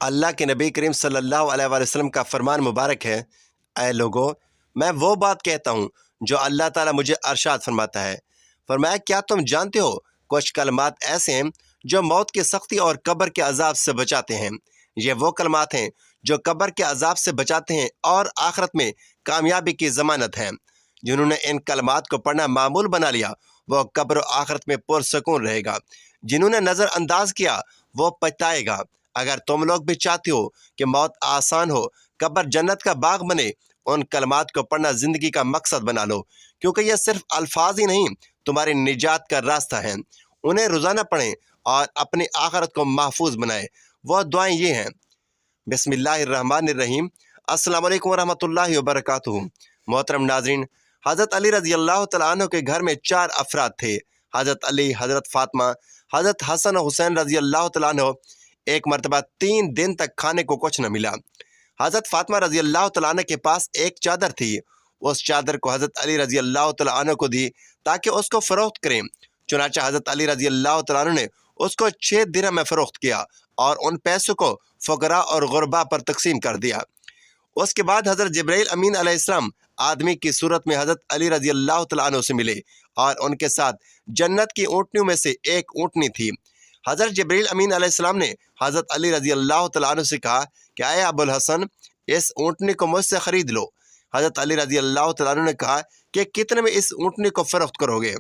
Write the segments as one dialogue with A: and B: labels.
A: अल्लाह के नबी करीम सल्लल्लाहु अलैहि वसल्लम का फरमान मुबारक है, ऐ लोगो, मैं वो बात कहता हूँ जो अल्लाह ताला मुझे अरशाद फरमाता है। फरमाया, क्या तुम जानते हो कुछ कलमात ऐसे हैं जो मौत की सख्ती और कब्र के अजाब से बचाते हैं। ये वो कलमात हैं जो कब्र के अजाब से बचाते हैं और आखिरत में कामयाबी की ज़मानत हैं। जिन्होंने इन कलमात को पढ़ना मामूल बना लिया वो कब्र और आखिरत में पुरसकून रहेगा। जिन्होंने नज़रअंदाज किया वो पछताएगा। अगर तुम लोग भी चाहते हो कि मौत आसान हो, कब्र जन्नत का बाग बने, उन कलमात को पढ़ना ज़िंदगी का मकसद बना लो, क्योंकि यह सिर्फ अल्फाज ही नहीं, तुम्हारी निजात का रास्ता है। उन्हें रोज़ाना पढ़ें और अपनी आखिरत को महफूज बनाएं। वह दुआएं ये हैं। बिस्मिल्लाहिर्रहमानिर्रहीम। अस्सलामु अलैकुम वरहमतुल्लाहि वबरकातुहू। मोहतरम नाज़रीन, हज़रत अली रज़ी अल्लाह तआला अन्हु के घर में 4 अफराद थे। हज़रत अली, हज़रत फ़ातिमा, हज़रत हसन और हुसैन रज़ी अल्लाह तआला अन्हु। एक मरतबा 3 दिन तक खाने को कुछ न मिला। हज़रत फ़ातिमा रज़ी अल्लाह तआला अन्हा के पास एक चादर थी। उस चादर को हज़रत अली रज़ी अल्लाह तआला अन्हु को दी ताकि उसको फ़रोख्त करें। चुनांचे हज़रत अली रज़ी अल्लाह तआला अन्हु ने उसको 6 दिरहम में फ़रोख्त किया और उन पैसों को फ़ुक़रा और ग़ुरबा पर तक़सीम कर दिया। उसके बाद हज़रत जिब्राइल अमीन अलैहिस्सलाम आदमी की सूरत में हज़रत अली रज़ी अल्लाह तआला अन्हु से मिले और उनके साथ जन्नत की ऊँटनियों में से एक ऊँटनी थी। हज़रत जिब्राइल अमीन अलैहिस्सलाम ने हज़रत अली रज़ी अल्लाह तआला अन्हु से कहा कि आए अबुल हसन, इस ऊँटनी को मुझसे ख़रीद लो। हज़रत अली रज़ी अल्लाह तआला अन्हु ने कहा कि कितने में इस ऊँटनी को फ़रोख्त करोगे?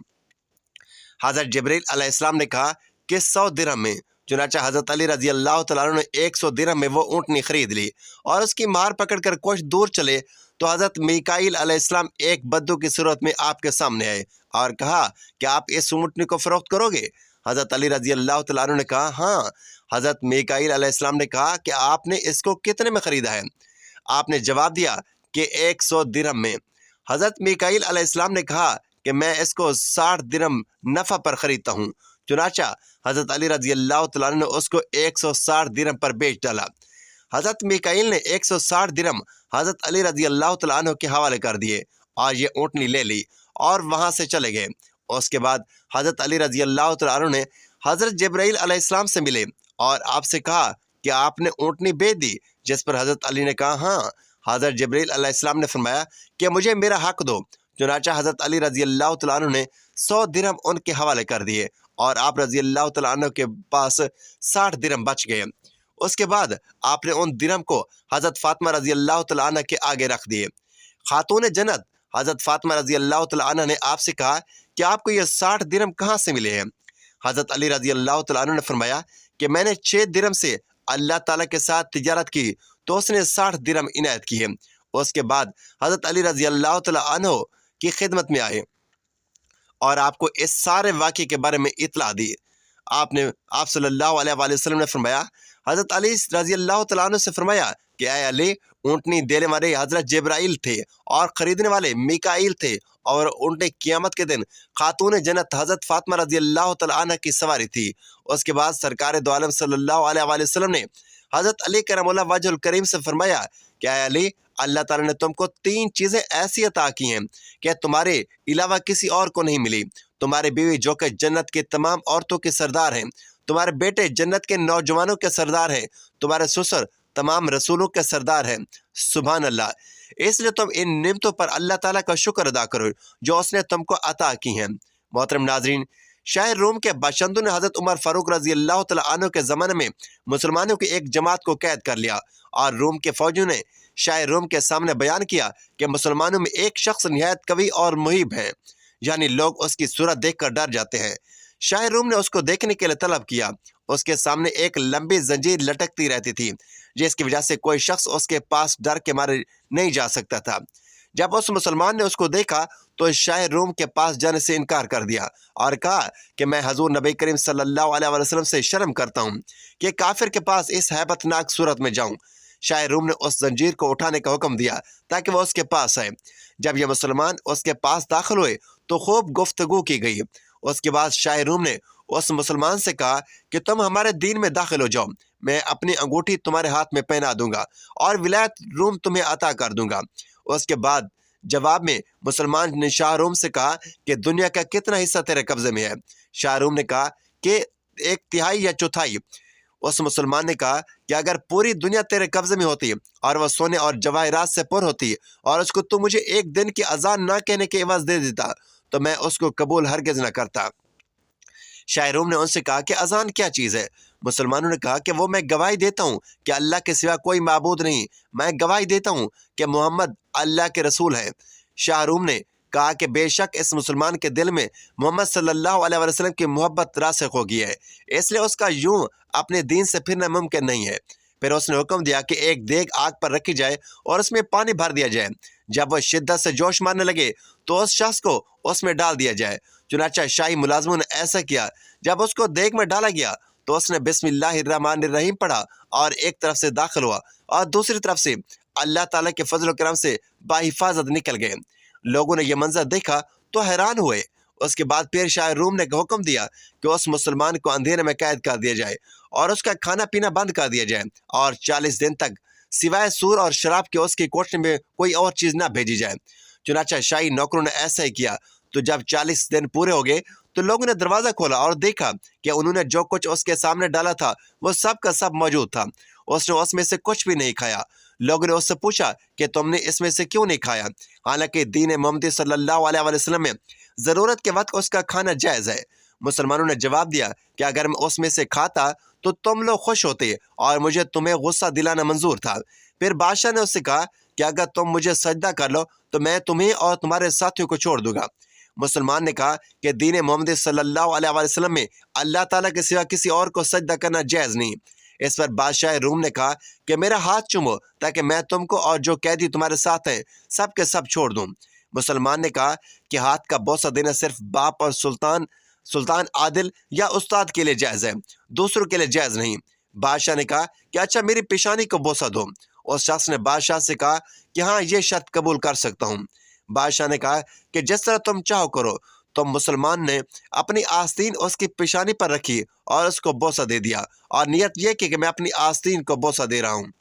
A: हज़रत जिब्राइल अलैहिस्सलाम ने कहा कि 100 दिरहम में। चुनांचे हज़रत अली रज़ी अल्लाह तआला अन्हु ने 100 दिरहम में वो ऊँटनी ख़रीद ली और उसकी मार पकड़कर कुछ दूर चले तो हज़रत मीकाईल अलैहिस्सलाम एक बद्दू की सूरत में आपके सामने आए और कहा कि आप इस ऊँटनी को फ़रोख्त करोगे? हज़रत अली रज़ी अल्लाह तआला अन्हु ने कहा, हाँ। हज़रत मीकाईल अलैहिस्सलाम ने कहा कि आपने इसको कितने में ख़रीदा है? आपने जवाब दिया कि 100 दिरहम में। हज़रत मीकाईल अलैहिस्सलाम ने कहा कि मैं इसको 60 दिरहम नफ़ा पर ख़रीदता हूँ। चुनांचे हज़रत अली रज़ी अल्लाह तआला अन्हु ने उसको 160 दिरहम पर बेच डाला। हज़रत मीकाईल ने 160 दिरहम हज़रत अली रज़ी अल्लाह तआला अन्हु के हवाले कर दिए और ये ऊँटनी ले ली और वहाँ से चले गए। उसके बाद हज़रत अली रज़ी अल्लाह तआला अन्हु ने हज़रत जिब्राइल अलैहिस्सलाम से मिले और आपसे कहा कि आपने ऊँटनी बेच दी? जिस पर हज़रत अली ने कहा, हाँ। हज़रत जिब्राइल अलैहिस्सलाम ने फरमाया कि मुझे मेरा हक़ दो। चुनांचे हज़रत अली रज़ी अल्लाह तआला अन्हु ने 100 दिरहम उनके हवाले कर दिए और आप रज़ी अल्लाह तआला अन्हु के पास 60 दिरहम बच गए। उसके बाद आपने उन दिरहम को हज़रत फ़ातिमा रज़ी अल्लाह तआला अन्हा के आगे रख दिए। खातून जन्नत हज़रत फ़ातिमा रज़ी अल्लाह तआला अन्हा ने आपसे कहा कि आपको ये 60 दिरहम कहाँ से मिले हैं? हज़रत अली रज़ी अल्लाह तआला अन्हु ने फरमाया कि मैंने 6 दिरहम से अल्लाह ताला के साथ तिजारत की तो उसने 60 दिरहम इनायत किए। उसके बाद हज़रत अली रज़ी अल्लाह तआला अन्हु की खिदमत में आए और आपको इस सारे वाक़े के बारे में इत्तला दी। आप सल्लल्लाहु अलैहि वसल्लम ने फरमाया, हज़रत अली रज़ी अल्लाह तआला अन्हु से फरमाया कि ऐ अली, ऊँटनी देने वाले हज़रत जिब्राइल थे और ख़रीदने वाले मीकाईल थे और ऊँटनी क़यामत के दिन खातून जन्नत हज़रत फ़ातिमा रज़ी अल्लाह तआला अन्हा की सवारी थी। उसके बाद सरकार दो आलम सल्लल्लाहु अलैहि वसल्लम ने हज़रत अली करमुल्लाह वजहुल करीम से फरमाया कि ऐ अली, अल्लाह ताला ने तुमको 3 चीज़ें ऐसी अता की हैं कि तुम्हारे अलावा किसी और को नहीं मिली। तुम्हारे बीवी जो कि जन्नत के तमाम औरतों के सरदार हैं, तुम्हारे बेटे जन्नत के नौजवानों के सरदार हैं, तुम्हारे ससुर तमाम रसूलों के सरदार हैं। सुभान अल्लाह। इसलिए तुम इन नेमतों पर अल्लाह ताला का शुक्र अदा करो जो उसने तुमको अता की हैं। मोहतरम नाज़रीन, शायर रोम के बाशिंदों ने हज़रत उमर फ़ारूक रज़ी अल्लाह तआला अन्हु के ज़माने में मुसलमानों की एक जमात को कैद कर लिया और रोम के फ़ौजियों ने शायर रोम के सामने बयान किया कि मुसलमानों में एक शख्स निहायत कवी और मुहिब है, यानी लोग उसकी सूरत देखकर डर जाते हैं। शायर रोम ने उसको देखने के लिए तलब किया। उसके सामने एक लंबी जंजीर लटकती रहती थी जिसकी वजह से कोई शख्स उसके पास डर के मारे नहीं जा सकता था। जब उस मुसलमान ने उसको देखा तो शायर रोम के पास जाने से इनकार कर दिया और कहा कि मैं हजूर नबी करीम सल्लल्लाहु अलैहि वसल्लम से शर्म करता हूँ कि काफिर के पास इस हैबतनाक सूरत में जाऊँ। शायर रोम ने उस जंजीर को उठाने का हुक्म दिया ताकि वह उसके पास आए। जब यह मुसलमान उसके पास दाखिल हुए तो खूब गुफ्तगू की गई। उसके बाद शायर रोम ने उस मुसलमान से कहा कि तुम हमारे दीन में दाखिल हो जाओ, मैं अपनी अंगूठी तुम्हारे हाथ में पहना दूंगा और विलायत रूम तुम्हें अता कर दूंगा। उसके बाद जवाब में मुसलमान ने शाह रूम से कहा कि दुनिया का कितना हिस्सा तेरे कब्जे में है? शाह रूम ने कहा कि 1/3 या 1/4। उस मुसलमान ने कहा कि अगर पूरी दुनिया तेरे कब्जे में होती और वह सोने और जवाहरात से पुर होती और उसको तू मुझे एक दिन की अजान ना कहने के एवज दे देता तो मैं उसको कबूल हरगिज न करता। शाह रूम ने उनसे कहा कि अजान क्या चीज़ है? मुसलमानों ने कहा कि वो मैं गवाही देता हूँ कि अल्लाह के सिवा कोई माबूद नहीं, मैं गवाही देता हूँ कि मोहम्मद अल्लाह के रसूल है। शाह रूम ने कहा कि बेशक इस मुसलमान के दिल में मोहम्मद सल्लल्लाहु अलैहि वसल्लम की मोहब्बत रासिख हो गई है, इसलिए उसका यूं अपने दीन से फिरना मुमकिन नहीं है। फिर उसने हुक्म दिया कि एक देग आग पर रखी जाए और उसमें पानी भर दिया जाए। जब वह शिद्दत से जोश मारने लगे तो उस शख्स को उसमें डाल दिया जाए। चुनाचा शाही मुलाजमों ने ऐसा किया। जब उसको देग में डाला गया तो उसने बिस्मिल्लाहिर्रहमानिर्रहीम पढ़ा और एक तरफ से दाखिल हुआ और दूसरी तरफ से अल्लाह ताला के फजल करम से बाहिफाजत निकल गए। लोगों ने यह मंजर देखा तो हैरान हुए। उसके बाद फिर शाह रूम ने हुक्म दिया कि उस मुसलमान को अंधेरे में कैद कर दिया जाए और उसका खाना पीना बंद कर दिया जाए और 40 दिन तक सिवाय सूर और शराब के उसकी कोठरी में कोई और चीज़ ना भेजी जाए। चुनाचा शाही नौकरों ने ऐसा ही किया। तो जब 40 दिन पूरे हो गए तो लोगों ने दरवाज़ा खोला और देखा कि उन्होंने जो कुछ उसके सामने डाला था वो सब का सब मौजूद था। उसने उसमें से कुछ भी नहीं खाया। लोगों ने उससे पूछा कि तुमने इसमें से क्यों नहीं खाया, हालांकि दीन मोहम्मदी सल्लल्लाहु अलैहि वसल्लम में ज़रूरत के वक्त उसका खाना जायज़ है। मुसलमानों ने जवाब दिया कि अगर मैं उसमें से खाता तो तुम लोग खुश होते और मुझे तुम्हें गुस्सा दिलाना मंजूर था। फिर बादशाह ने उससे कहा कि अगर तुम मुझे सजदा कर लो तो मैं तुम्हें और तुम्हारे साथियों को छोड़ दूंगा। मुसलमान ने कहा कि दीन मोहम्मद सल्लल्लाहु अलैहि वसल्लम में अल्लाह ताला के सिवा किसी और को सजदा करना जायज़ नहीं। इस पर बादशाह रूम ने कहा कि मेरा हाथ चूमो ताकि मैं तुमको और जो कैदी तुम्हारे साथ हैं सब के सब छोड़ दूं। मुसलमान ने कहा कि हाथ का बोसा देना सिर्फ बाप और सुल्तान आदिल या उस्ताद के लिए जायज़ है, दूसरों के लिए जायज़ नहीं। बादशाह ने कहा कि अच्छा मेरी पेशानी को बोसा दो। उस शख्स ने बादशाह से कहा कि हाँ ये शर्त कबूल कर सकता हूँ। बादशाह ने कहा कि जिस तरह तुम चाहो करो। तो मुसलमान ने अपनी आस्तीन उसकी पेशानी पर रखी और उसको बोसा दे दिया और नियत यह की कि मैं अपनी आस्तीन को बोसा दे रहा हूँ।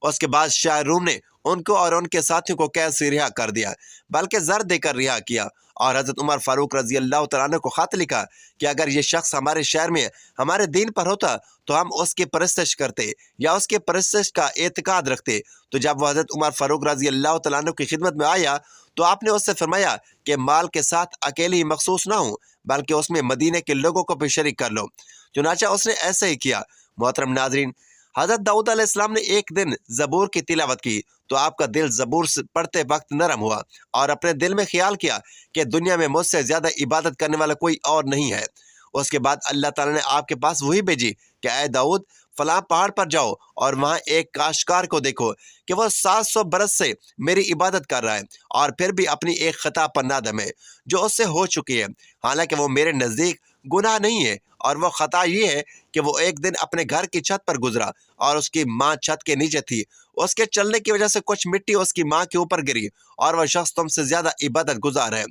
A: उसके बाद शाह रूम ने उनको और उनके साथियों को कैद से रिहा कर दिया, बल्कि जर देकर रिहा किया। और हज़रत उमर फारूक रजी अल्लाह तआला अन्हु को ख़त लिखा कि अगर ये शख्स हमारे शहर में हमारे दीन पर होता तो हम उसकी परस्तिश करते या उसके परस्तिश का एतकाद रखते। तो जब वह हज़रत उमर फारूक रजी अल्लाह तआला अन्हु की खिदमत में आया तो आपने उससे फरमाया कि माल के साथ अकेले ही मखसूस ना हो, बल्कि उसमें मदीने के लोगों को भी शरीक कर लो। चुनाचा उसने ऐसे ही किया। मोहतरम नाजरीन, हज़रत दाऊद अलैहिस्सलाम ने एक दिन ज़बूर की तिलावत की तो आपका दिल ज़बूर पढ़ते वक्त नरम हुआ और अपने दिल में ख्याल किया कि दुनिया में मुझसे ज़्यादा इबादत करने वाला कोई और नहीं है। उसके बाद अल्लाह ताला ने आपके पास वही भेजी कि ऐ दाऊद फलां पहाड़ पर जाओ और वहाँ एक काश्तकार को देखो कि वह 700 बरस से मेरी इबादत कर रहा है और फिर भी अपनी एक खता पर नादम है जो उससे हो चुकी है, हालांकि वो मेरे नज़दीक गुनाह नहीं है। और वह खता ये है कि वो एक दिन अपने घर की छत पर गुजरा और उसकी माँ छत के नीचे थी। उसके चलने की वजह से कुछ मिट्टी उसकी माँ के ऊपर गिरी और वह शख्स तुमसे ज़्यादा इबादत गुजार है,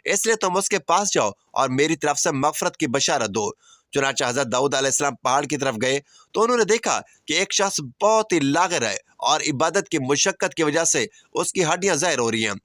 A: इसलिए तुम उसके पास जाओ और मेरी तरफ से मगफरत की बशारत दो। चुनांचे हज़रत दाऊद अलैहिस्सलाम पहाड़ की तरफ गए तो उन्होंने देखा कि एक शख्स बहुत ही लागर है और इबादत की मुशक्क़त की वजह से उसकी हड्डियाँ ज़ाहिर हो रही हैं।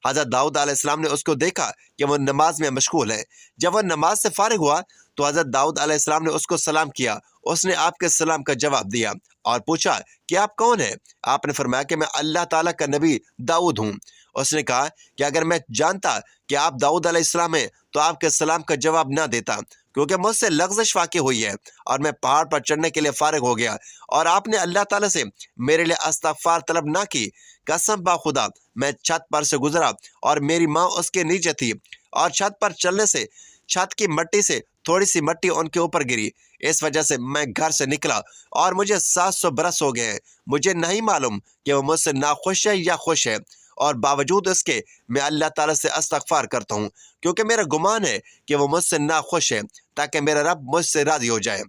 A: हज़रत दाऊद अलैहिस्सलाम ने उसको देखा कि वह नमाज में मशगूल है। जब वह नमाज से फारिग हुआ तो हज़रत दाऊद अलैहिस्सलाम ने उसको सलाम किया। उसने आपके सलाम का जवाब दिया और पूछा कि आप कौन हैं? आपने फरमाया कि मैं अल्लाह ताला का नबी दाऊद हूँ। उसने कहा कि अगर मैं जानता कि आप दाऊद अलैहिस्सलाम हैं तो आपके सलाम का जवाब ना देता, क्योंकि मुझसे लग़ज़श वाक़ई हुई है और मैं पहाड़ पर चढ़ने के लिए फारिग हो गया और आपने अल्लाह ताला से मेरे लिए इस्तग़फ़ार तलब ना की। कसम बा खुदा मैं छत पर से गुजरा और मेरी माँ उसके नीचे थी और छत पर चलने से छत की मिट्टी से थोड़ी सी मिट्टी उनके ऊपर गिरी। इस वजह से मैं घर से निकला और मुझे 700 बरस हो गए हैं। मुझे नहीं मालूम कि वो मुझसे नाखुश है या खुश है, और बावजूद इसके मैं अल्लाह ताला से इस्तग़फ़ार करता हूँ, क्योंकि मेरा गुमान है कि वो मुझसे नाखुश है, ताकि मेरा रब मुझसे राज़ी हो जाए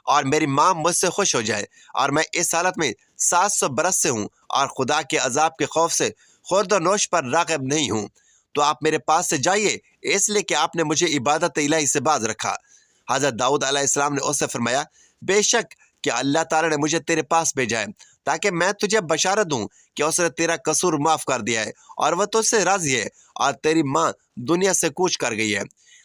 A: और मेरी माँ मुझसे खुश हो जाए। और मैं इस हालत में 700 बरस से हूँ और खुदा के अजाब के खौफ से खुर्द और नोश पर राग़िब नहीं हूँ। तो आप मेरे पास से जाइए, इसलिए कि आपने मुझे इबादत इलाही से बाज रखा। हज़रत दाऊद अलैहिस्सलाम ने उससे फरमाया, बेशक कि अल्लाह ताला ने मुझे तेरे पास भेजा है ताकि मैं तुझे बशारत दूँ कि उसने तेरा कसूर माफ़ कर दिया है और वह तुझसे राज़ी है और तेरी माँ दुनिया से कूच कर गई है।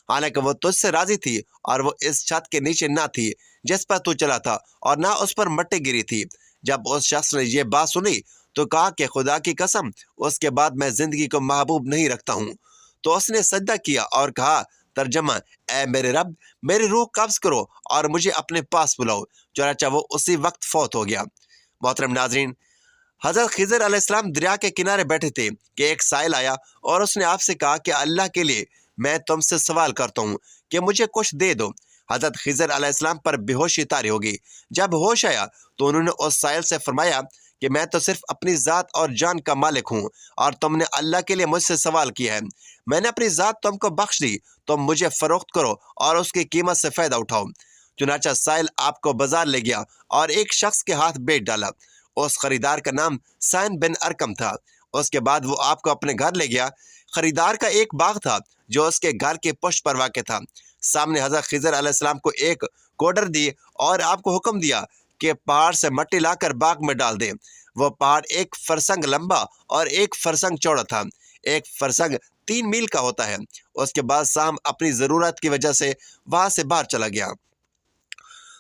A: हालांकि वह तुझसे राज़ी थी और वो इस छत के नीचे ना थी جس پر تو چلا تھا اور نہ اس پر مٹی گری تھی۔ جب اس شخص نے یہ بات سنی تو کہا کہ خدا کی قسم، اس کے بعد میں زندگی کو محبوب نہیں رکھتا ہوں۔ تو اس نے سجدہ کیا اور کہا، ترجمہ: اے میرے رب، میری روح قبض کرو اور مجھے اپنے پاس بلاؤ۔ چنانچہ وہ اسی وقت فوت ہو گیا۔ محترم ناظرین، حضرت خضر علیہ السلام دریا کے کنارے بیٹھے تھے کہ ایک سائل آیا اور اس نے آپ سے کہا کہ اللہ کے لیے میں تم سے سوال کرتا ہوں کہ مجھے کچھ دے دو۔ حضرت خضر علیہ السلام پر بے ہوشی طاری ہوگی۔ جب ہوش آیا تو انہوں نے اس سائل سے فرمایا کہ میں تو صرف اپنی ذات اور جان کا مالک ہوں، اور تم نے اللہ کے لیے مجھ سے سوال کیا ہے۔ میں نے اپنی ذات تم کو بخش دی، تم مجھے فروخت کرو اور اس کی قیمت سے فائدہ اٹھاؤ۔ چنانچہ سائل آپ کو بازار لے گیا اور ایک شخص کے ہاتھ بیچ ڈالا۔ اس خریدار کا نام سائن بن ارکم تھا۔ اس کے بعد وہ آپ کو اپنے گھر لے گیا۔ خریدار کا ایک باغ تھا جو اس کے گھر کے پشت پر واقع تھا۔ سامنے حضرت خضر علیہ السلام کو ایک کوڈر دی اور آپ کو حکم دیا کہ پہاڑ سے مٹی لا کر باغ میں ڈال دے۔ وہ پہاڑ 1 فرسنگ لمبا اور 1 فرسنگ چوڑا تھا۔ 1 فرسنگ 3 میل کا ہوتا ہے۔ اس کے بعد سام اپنی ضرورت کی وجہ سے وہاں سے باہر چلا گیا۔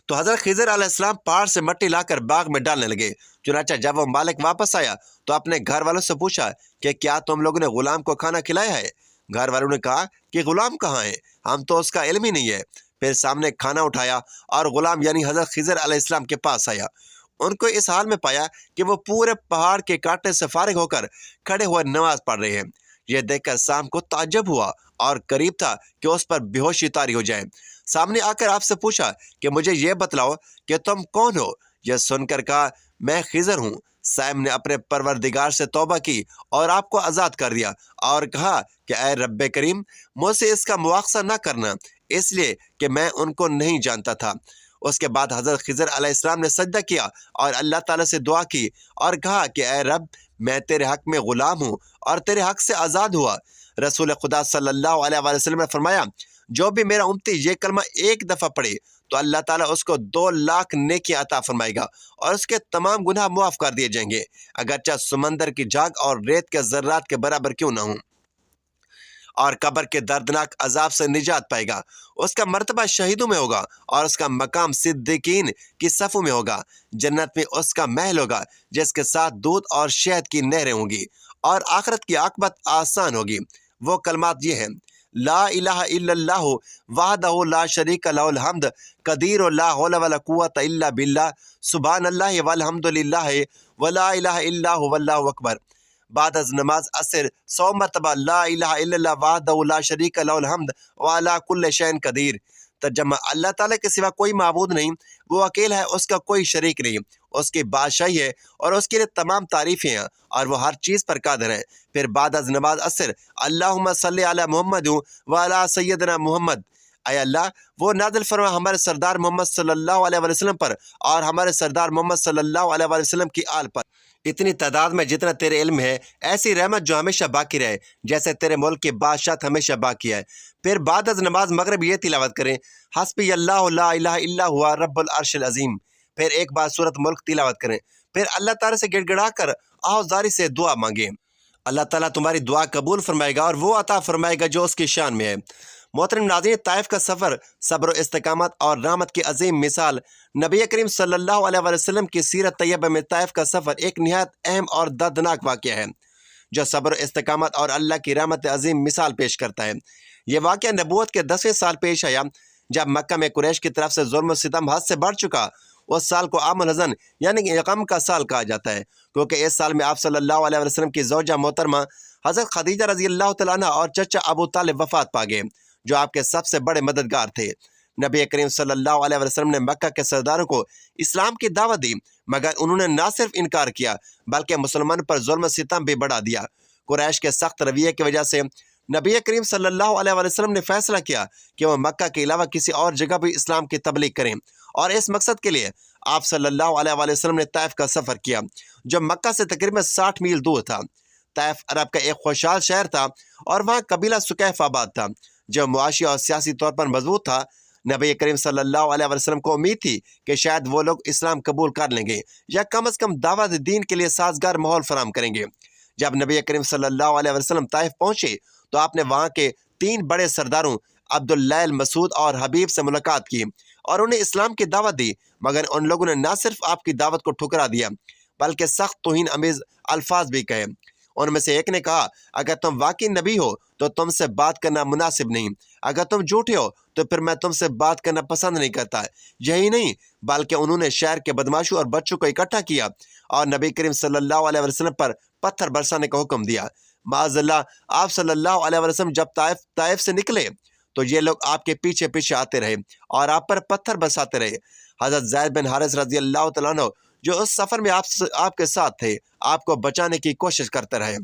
A: تو حضرت خضر علیہ السلام پہاڑ سے مٹی لا کر باغ میں ڈالنے لگے۔ چنانچہ جب وہ مالک واپس آیا تو اپنے گھر والوں سے پوچھا کہ کیا تم لوگوں نے غلام کو کھانا کھلایا ہے؟ گھر والوں نے کہا کہ غلام کہاں ہے، ہم تو اس کا علم ہی نہیں ہے۔ پھر سامنے کھانا اٹھایا اور غلام یعنی حضرت خضر علیہ السلام کے پاس آیا۔ ان کو اس حال میں پایا کہ وہ پورے پہاڑ کے کاٹنے سے فارغ ہو کر کھڑے ہوئے نماز پڑھ رہے ہیں۔ یہ دیکھ کر سام کو تعجب ہوا اور قریب تھا کہ اس پر بے ہوشی طاری ہو جائے۔ سامنے آ کر آپ سے پوچھا کہ مجھے یہ بتلاؤ کہ تم کون ہو؟ یہ سن کر کہا، میں خضر ہوں۔ سائم نے اپنے پروردگار سے توبہ کی اور آپ کو آزاد کر دیا اور کہا کہ اے رب کریم، مجھ سے اس کا مواخذہ نہ کرنا، اس لیے کہ میں ان کو نہیں جانتا تھا۔ اس کے بعد حضرت خضر علیہ السلام نے سجدہ کیا اور اللہ تعالیٰ سے دعا کی اور کہا کہ اے رب، میں تیرے حق میں غلام ہوں اور تیرے حق سے آزاد ہوا۔ رسول خدا صلی اللہ علیہ وآلہ وسلم نے فرمایا، جو بھی میرا امتی یہ کلمہ ایک دفعہ پڑھے تو اللہ تعالیٰ اس کو 2 لاکھ نیکی عطا فرمائے گا اور اس کے تمام گناہ معاف کر دیے جائیں گے، اگرچہ سمندر کی جھاگ اور ریت کے ذرات کے برابر کیوں نہ ہوں۔ اور قبر کے دردناک عذاب سے نجات پائے گا۔ اس کا مرتبہ شہیدوں میں ہوگا اور اس کا مقام صدیقین کی صفوں میں ہوگا۔ جنت میں اس کا محل ہوگا جس کے ساتھ دودھ اور شہد کی نہریں ہوں گی، اور آخرت کی عاقبت آسان ہوگی۔ وہ کلمات یہ ہیں: لا الہ الا اللہ وحدہ لا شریک لہ الحمد قدیر لا حول ولا قوۃ الا باللہ سبحان اللہ والحمد للہ ولا الہ الا هو واللہ اکبر۔ بعد از نماز عصر 100 مرتبہ لا الہ الا اللہ وحدہ لا شریک لہ الحمد وعلی کل شیء قدیر۔ ترجمہ: اللہ تعالیٰ کے سوا کوئی معبود نہیں، وہ اکیلا ہے، اس کا کوئی شریک نہیں، اس کی بادشاہی ہے اور اس کے لیے تمام تعریفیں ہیں اور وہ ہر چیز پر قادر ہے۔ پھر بعد از نماز عصر اللہم صلی علی محمد وعلی سیدنا محمد، اے اللہ وہ نازل فرما ہمارے سردار محمد صلی اللہ علیہ وسلم پر اور ہمارے سردار محمد صلی اللہ علیہ وسلم کی آل پر، اتنی تعداد میں جتنا تیرے علم ہے، ایسی رحمت جو ہمیشہ باقی رہے جیسے تیرے ملک کی بادشاہت ہمیشہ باقی ہے۔ پھر بعد از نماز مغرب یہ تلاوت کریں: حسبی اللہ لا الہ الا ہوا رب العرش العظیم۔ پھر ایک بار سورۃ ملک تلاوت کریں۔ پھر اللہ تعالیٰ سے گڑ گڑا کر آہوزاری سے دعا مانگیں۔ اللہ تعالیٰ تمہاری دعا قبول فرمائے گا اور وہ عطا فرمائے گا جو اس کی شان میں ہے۔ محترم ناظرین، طائف کا سفر صبر و استقامت اور رحمت کی عظیم مثال۔ نبی کریم صلی اللہ علیہ وسلم کی سیرت طیبہ میں طائف کا سفر ایک نہایت اہم اور دردناک واقعہ ہے جو صبر و استقامت اور اللہ کی رحمت عظیم مثال پیش کرتا ہے۔ یہ واقعہ نبوت کے 10ویں سال پیش آیا جب مکہ میں قریش کی طرف سے ظلم و ستم حد سے بڑھ چکا۔ اس سال کو عام الحزن یعنی کہ غم کا سال کہا جاتا ہے، کیونکہ اس سال میں آپ صلی اللہ علیہ وسلم کی زوجہ محترمہ حضرت خدیجہ رضی اللہ تعالیٰ عنہ اور چچا ابو طالب وفات پا گئے، جو آپ کے سب سے بڑے مددگار تھے۔ نبی کریم صلی اللہ علیہ وسلم نے مکہ کے سرداروں کو اسلام کی دعوت دی، مگر انہوں نے نہ صرف انکار کیا بلکہ مسلمان پر ظلم و ستم بھی بڑھا دیا۔ قریش کے سخت رویے کی وجہ سے نبی کریم صلی اللہ علیہ وسلم نے فیصلہ کیا کہ وہ مکہ کے علاوہ کسی اور جگہ بھی اسلام کی تبلیغ کریں، اور اس مقصد کے لیے آپ صلی اللہ علیہ وسلم نے طائف کا سفر کیا جو مکہ سے تقریباً 60 میل دور تھا۔ طائف عرب کا ایک خوشحال شہر تھا اور وہاں قبیلہ سکیف آباد تھا جو معاشی اور سیاسی طور پر مضبوط تھا۔ نبی کریم صلی اللہ علیہ وسلم کو امید تھی کہ شاید وہ لوگ اسلام قبول کر لیں گے یا کم از کم دعوت دین کے لیے سازگار ماحول فراہم کریں گے۔ جب نبی کریم صلی اللہ علیہ وسلم طائف پہنچے تو آپ نے وہاں کے 3 بڑے سرداروں عبداللہ المسعود اور حبیب سے ملاقات کی اور انہیں اسلام کی دعوت دی، مگر ان لوگوں نے نہ صرف آپ کی دعوت کو ٹھکرا دیا بلکہ سخت توہین امیز الفاظ بھی کہے۔ ان میں سے ایک نے کہا، اگر تم واقعی نبی ہو تو تم سے بات کرنا مناسب نہیں، اگر تم جھوٹے ہو تو پھر میں تم سے بات کرنا پسند نہیں کرتا۔ یہی نہیں بلکہ انہوں نے شہر کے بدماشوں اور بچوں کو اکٹھا کیا اور نبی کریم صلی اللہ علیہ وسلم پر پتھر برسانے کا حکم دیا۔ معاذ اللہ، آپ صلی اللہ علیہ وسلم جب طائف سے نکلے تو یہ لوگ آپ کے پیچھے پیچھے آتے رہے اور آپ پر پتھر برساتے رہے۔ حضرت زید بن حارث رضی اللہ تعالیٰ عنہ جو اس سفر میں آپ کے ساتھ تھے، آپ کو بچانے کی کوشش کرتے رہے،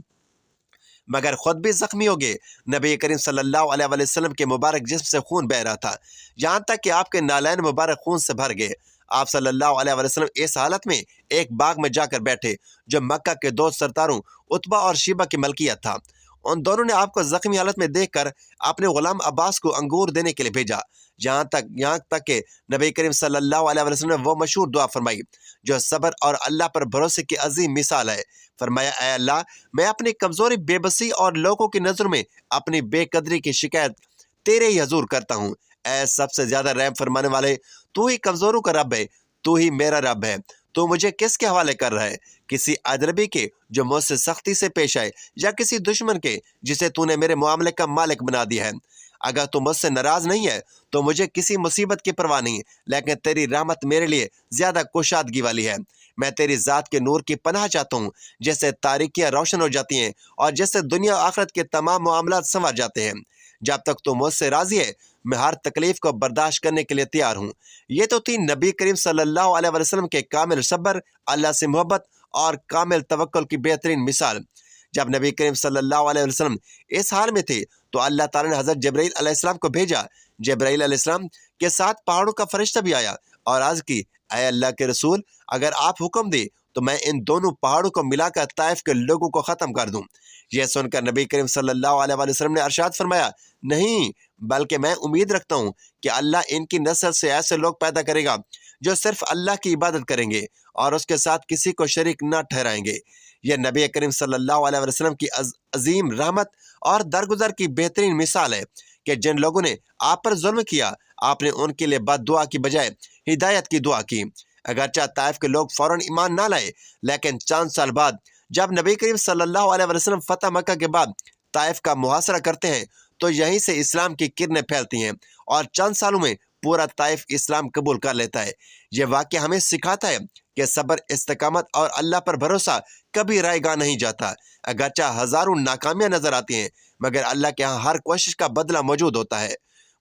A: مگر خود بھی زخمی ہو گئے۔ نبی کریم صلی اللہ علیہ وسلم کے مبارک جسم سے خون بہہ رہا تھا، یہاں تک کہ آپ کے نالین مبارک خون سے بھر گئے۔ آپ صلی اللہ علیہ وسلم اس حالت میں ایک باغ میں جا کر بیٹھے جو مکہ کے دو سرداروں عتبہ اور شیبہ کی ملکیت تھا۔ ان دونوں نے آپ کو زخمی حالت میں دیکھ کر اپنے غلام عباس کو انگور دینے کے لیے بھیجا، یہاں تک کہ نبی کریم صلی اللہ علیہ وسلم نے وہ مشہور دعا فرمائی جو صبر اور اللہ پر بھروسے کی عظیم مثال ہے۔ فرمایا، اے اللہ، میں اپنی کمزوری، بے بسی اور لوگوں کی نظر میں اپنی بے قدری کی شکایت تیرے ہی حضور کرتا ہوں۔ اے سب سے زیادہ رحم فرمانے والے، تو ہی کمزوروں کا رب ہے، تو ہی میرا رب ہے۔ تو مجھے کس کے حوالے کر رہا ہے؟ کسی اجنبی کے جو مجھ سے سختی سے پیش آئے، یا کسی دشمن کے جسے تو نے میرے معاملے کا مالک بنا دیا ہے؟ اگر تو مجھ سے ناراض نہیں ہے تو مجھے کسی مصیبت کی پرواہ نہیں، لیکن تیری رحمت میرے لیے زیادہ کشادگی والی ہے۔ میں تیری ذات کے نور کی پناہ چاہتا ہوں، جیسے تاریکیاں روشن ہو جاتی ہیں اور جیسے دنیا آخرت کے تمام معاملات سنور جاتے ہیں۔ جب تک تو مجھ سے راضی ہے میں ہر تکلیف کو برداشت کرنے کے لیے تیار ہوں۔ یہ تو تھی نبی کریم صلی اللہ علیہ وسلم کے کامل صبر، اللہ سے محبت اور کامل توکل کی بہترین مثال۔ جب نبی کریم صلی اللہ علیہ وسلم اس حال میں تھے تو اللہ تعالیٰ نے حضرت جبرائیل علیہ السلام کو بھیجا۔ جبرائیل علیہ السلام کے ساتھ پہاڑوں کا فرشتہ بھی آیا اور عرض کی، اے اللہ کے رسول، اگر آپ حکم دیں تو میں ان دونوں پہاڑوں کو ملا کر طائف کے لوگوں کو ختم کر دوں۔ یہ سن کر نبی کریم صلی اللہ علیہ وسلم نے ارشاد فرمایا، نہیں، بلکہ میں امید رکھتا ہوں کہ اللہ ان کی نسل سے ایسے لوگ پیدا کرے گا جو صرف اللہ کی عبادت کریں گے اور اس کے ساتھ کسی کو شریک نہ ٹھہرائیں گے۔ یہ نبی کریم صلی اللہ علیہ وسلم کی عظیم رحمت اور درگزر کی بہترین مثال ہے کہ جن لوگوں نے آپ پر ظلم کیا، آپ نے ان کے لیے بد دعا کی بجائے ہدایت کی دعا کی۔ اگرچہ طائف کے لوگ فوراً ایمان نہ لائے، لیکن چند سال بعد جب نبی کریم صلی اللہ علیہ وسلم فتح مکہ کے بعد طائف کا محاصرہ کرتے ہیں تو یہیں سے اسلام کی کرنیں پھیلتی ہیں اور چند سالوں میں پورا طائف اسلام قبول کر لیتا ہے۔ یہ واقعہ ہمیں سکھاتا ہے کہ صبر، استقامت اور اللہ پر بھروسہ کبھی رائے گاہ نہیں جاتا۔ اگرچہ ہزاروں ناکامیاں نظر آتی ہیں، مگر اللہ کے ہاں ہر کوشش کا بدلہ موجود ہوتا ہے۔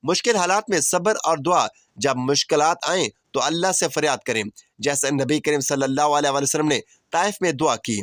A: مشکل حالات میں صبر اور دعا، جب مشکلات آئیں تو اللہ سے فریاد کریں، جیسے نبی کریم صلی اللہ علیہ وسلم نے طائف میں دعا کی،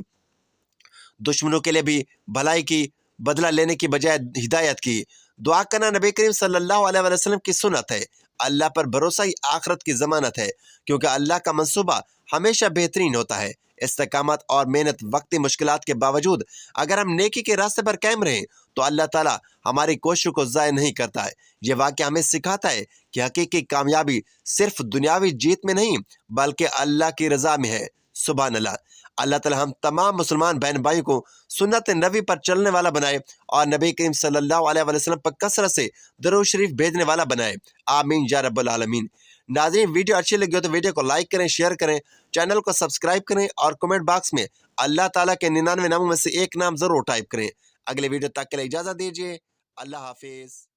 A: دشمنوں کے لیے بھی بھلائی کی، بدلہ لینے کی بجائے ہدایت کی۔ دعا کرنا نبی کریم صلی اللہ علیہ وسلم کی سنت ہے۔ اللہ پر بھروسہ ہی آخرت کی ضمانت ہے، کیونکہ اللہ کا منصوبہ ہمیشہ بہترین ہوتا ہے۔ استقامت اور محنت، وقتی مشکلات کے باوجود اگر ہم نیکی کے راستے پر قائم رہیں تو اللہ تعالیٰ ہماری کوششوں کو ضائع نہیں کرتا ہے۔ یہ واقعہ ہمیں سکھاتا ہے کہ حقیقی کامیابی صرف دنیاوی جیت میں نہیں بلکہ اللہ کی رضا میں ہے۔ سبحان اللہ۔ اللہ تعالیٰ ہم تمام مسلمان بہن بھائیوں کو سنت نبی پر چلنے والا بنائے اور نبی کریم صلی اللہ علیہ وسلم پر کثرت سے درود شریف بھیجنے والا بنائے، آمین یا رب العالمین۔ ناظرین، ویڈیو اچھی لگی ہو تو ویڈیو کو لائک کریں، شیئر کریں، چینل کو سبسکرائب کریں اور کمنٹ باکس میں اللہ تعالیٰ کے 99 ناموں میں سے ایک نام ضرور ٹائپ کریں۔ اگلے ویڈیو تک کے لیے اجازت دیجیے۔ اللہ حافظ۔